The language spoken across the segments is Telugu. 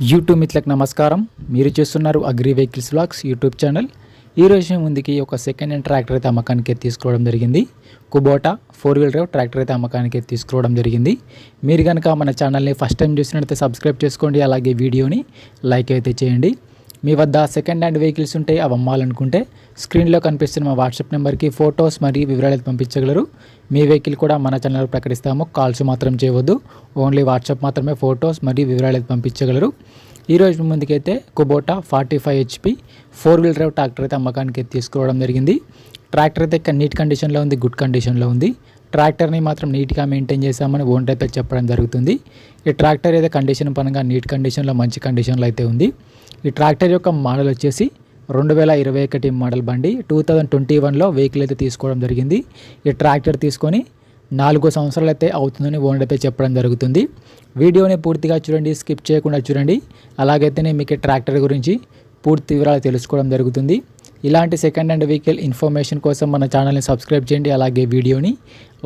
యూట్యూబ్ మిత్రులకు నమస్కారం. మీరు చూస్తున్నారు agri vehicles vlogs YouTube channel. ఈరోజు ముందుకి ఒక సెకండ్ హ్యాండ్ ట్రాక్టర్ అయితే అమ్మకానికి తీసుకోవడం జరిగింది. కుబోటా 4-wheel drive ట్రాక్టర్ అయితే అమ్మకానికి తీసుకోవడం జరిగింది. మీరు కనుక మన ఛానల్ని ఫస్ట్ టైం చూసినట్లయితే సబ్స్క్రైబ్ చేసుకోండి, అలాగే వీడియోని లైక్ అయితే చేయండి. మీ వద్ద సెకండ్ హ్యాండ్ వెహికల్స్ ఉంటే అవి అమ్మాలనుకుంటే స్క్రీన్లో కనిపిస్తున్న మా వాట్సాప్ నెంబర్కి ఫొటోస్ మరియు వివరాలు పంపించగలరు. మీ వెహికల్ కూడా మన ఛానల్లో ప్రకటిస్తాము. కాల్స్ మాత్రం చేయవద్దు, ఓన్లీ వాట్సాప్ మాత్రమే ఫొటోస్ మరియు వివరాలు పంపించగలరు. ఈరోజు ముందుకైతే Kubota 45 HP 4-wheel drive tractor అయితే అమ్మకానికి తీసుకోవడం జరిగింది. ట్రాక్టర్ అయితే నీట్ కండిషన్లో ఉంది, గుడ్ కండిషన్లో ఉంది. ట్రాక్టర్ని మాత్రం నీట్గా మెయింటైన్ చేసామని ఓనర్ అయితే చెప్పడం జరుగుతుంది. ఈ ట్రాక్టర్ అయితే కండిషన్ పరంగా నీట్ కండిషన్లో మంచి కండిషన్లో అయితే ఉంది. ఈ ట్రాక్టర్ యొక్క మోడల్ వచ్చేసి 2021 మోడల్ బండి. 2021లో వెహికల్ అయితే తీసుకోవడం జరిగింది. ఈ ట్రాక్టర్ తీసుకొని 4 సంవత్సరాలు అయితే అవుతుందని ఓనర్ అయితే చెప్పడం జరుగుతుంది. వీడియోని పూర్తిగా చూడండి, స్కిప్ చేయకుండా చూడండి. అలాగైతేనే మీకు ట్రాక్టర్ గురించి పూర్తి వివరాలు తెలుసుకోవడం జరుగుతుంది. ఇలాంటి సెకండ్ హ్యాండ్ వెహికల్ ఇన్ఫర్మేషన్ కోసం మన ఛానల్ని సబ్స్క్రైబ్ చేయండి, అలాగే వీడియోని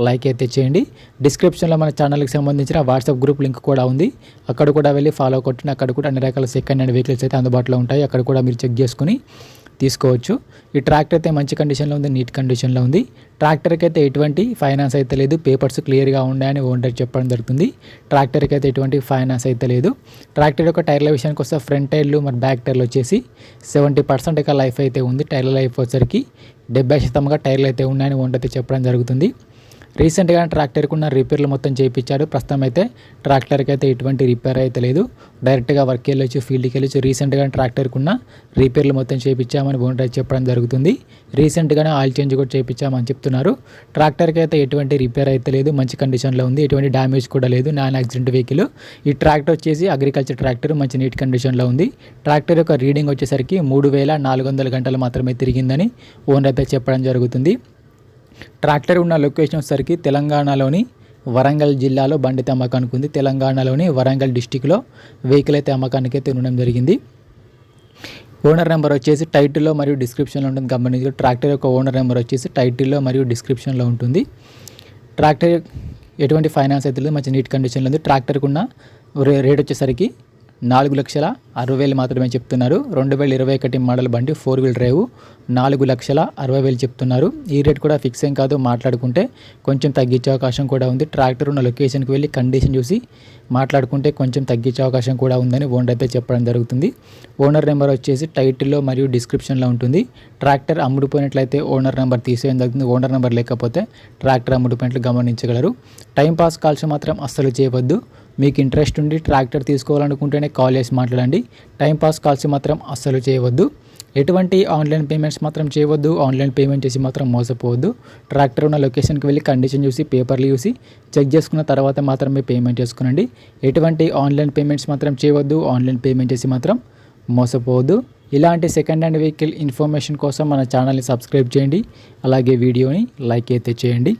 లైక్ అయితే చేయండి. డిస్క్రిప్షన్లో మన ఛానల్కి సంబంధించిన వాట్సాప్ గ్రూప్ లింక్ కూడా ఉంది. అక్కడ కూడా వెళ్ళి ఫాలో కొట్టిన అక్కడ కూడా అన్ని రకాల సెకండ్ హ్యాండ్ వెహికల్స్ అయితే అందుబాటులో ఉంటాయి. అక్కడ కూడా మీరు చెక్ చేసుకుని తీసుకోవచ్చు. ఈ ట్రాక్టర్ అయితే మంచి కండిషన్లో ఉంది, నీట్ కండిషన్లో ఉంది. ట్రాక్టర్కి అయితే ఎటువంటి ఫైనాన్స్ అయితే లేదు, పేపర్స్ క్లియర్గా ఉన్నాయని ఓనర్ చెప్పడం జరుగుతుంది. ట్రాక్టర్కి అయితే ఎటువంటి ఫైనాన్స్ అయితే లేదు. ట్రాక్టర్ యొక్క టైర్ల విషయానికి వస్తే ఫ్రంట్ టైర్లు మరి బ్యాక్ టైర్లు వచ్చేసి 70% ఇక లైఫ్ అయితే ఉంది. టైర్ల లైఫ్ వచ్చేసరికి 70% టైర్లు అయితే ఉన్నాయని ఓనర్ అయితే చెప్పడం జరుగుతుంది. రీసెంట్గా ట్రాక్టర్కి ఉన్న రిపేర్లు మొత్తం చేయించాడు. ప్రస్తుతం అయితే ట్రాక్టర్కి అయితే ఎటువంటి రిపేర్ అయితే లేదు. డైరెక్ట్గా వర్క్కి వెళ్ళొచ్చు, ఫీల్డ్కి వెళ్ళొచ్చు. రీసెంట్గా ట్రాక్టర్కి ఉన్న రిపేర్లు మొత్తం చేయించామని ఓనర్ అయితే చెప్పడం జరుగుతుంది. రీసెంట్గానే ఆయిల్ చేంజ్ కూడా చేయించామని చెప్తున్నారు. ట్రాక్టర్కి అయితే ఎటువంటి రిపేర్ అయితే లేదు, మంచి కండిషన్లో ఉంది. ఎటువంటి డ్యామేజ్ కూడా లేదు, నాన్ యాక్సిడెంట్ వెహికల్. ఈ ట్రాక్టర్ వచ్చేసి అగ్రికల్చర్ ట్రాక్టర్, మంచి నీట్ కండిషన్లో ఉంది. ట్రాక్టర్ యొక్క రీడింగ్ వచ్చేసరికి 3400 గంటలు మాత్రమే తిరిగిందని ఓనర్ అయితే చెప్పడం జరుగుతుంది. ట్రాక్టర్ ఉన్న లొకేషన్ వచ్చేసరికి తెలంగాణలోని వరంగల్ జిల్లాలో బండి అయితే అమ్మకానికి ఉంది. తెలంగాణలోని వరంగల్ డిస్టిక్లో వెహికల్ అయితే అమ్మకానికి అయితే ఉండడం జరిగింది. ఓనర్ నెంబర్ వచ్చేసి టైటిల్లో మరియు డిస్క్రిప్షన్లో ఉంటుంది, గమనించి. ట్రాక్టర్ యొక్క ఓనర్ నెంబర్ వచ్చేసి టైటిల్లో మరియు డిస్క్రిప్షన్లో ఉంటుంది. ట్రాక్టర్ ఎటువంటి ఫైనాన్స్ అయితే లేదు, మంచి నీట్ కండిషన్లో ఉంది. ట్రాక్టర్కి ఉన్న రేట్ వచ్చేసరికి 4,60,000 మాత్రమే చెప్తున్నారు. 2021 మోడల్ బండి 4-wheel drive 4,60,000 చెప్తున్నారు. ఈ రేట్ కూడా ఫిక్స్ ఏం కాదు, మాట్లాడుకుంటే కొంచెం తగ్గించే అవకాశం కూడా ఉంది. ట్రాక్టర్ ఉన్న లొకేషన్కి వెళ్ళి కండిషన్ చూసి మాట్లాడుకుంటే కొంచెం తగ్గించే అవకాశం కూడా ఉందని ఓనర్ అయితే చెప్పడం జరుగుతుంది. ఓనర్ నెంబర్ వచ్చేసి టైటిల్లో మరియు డిస్క్రిప్షన్లో ఉంటుంది. ట్రాక్టర్ అమ్ముడుపోయినట్లయితే ఓనర్ నెంబర్ తీసేయడం జరుగుతుంది. ఓనర్ నెంబర్ లేకపోతే ట్రాక్టర్ అమ్ముడుపోయినట్లు గమనించగలరు. టైంపాస్ కాల్స్ మాత్రం అస్సలు చేయవద్దు. మీకు ఇంట్రెస్ట్ ఉండి ట్రాక్టర్ తీసుకోవాలనుకుంటేనే కాల్ చేసి మాట్లాడండి. టైంపాస్ కాల్స్ మాత్రం అస్సలు చేయవద్దు. ఎటువంటి ఆన్లైన్ పేమెంట్స్ మాత్రం చేయవద్దు. ఆన్లైన్ పేమెంట్ చేసి మాత్రం మోసపోవద్దు. ట్రాక్టర్ ఉన్న లొకేషన్కి వెళ్ళి కండిషన్ చూసి పేపర్లు చూసి చెక్ చేసుకున్న తర్వాత మాత్రమే పేమెంట్ చేసుకునండి. ఎటువంటి ఆన్లైన్ పేమెంట్స్ మాత్రం చేయవద్దు. ఆన్లైన్ పేమెంట్ చేసి మాత్రం మోసపోవద్దు. ఇలాంటి సెకండ్ హ్యాండ్ వెహికల్ ఇన్ఫర్మేషన్ కోసం మన ఛానల్ని సబ్స్క్రైబ్ చేయండి, అలాగే వీడియోని లైక్ అయితే చేయండి.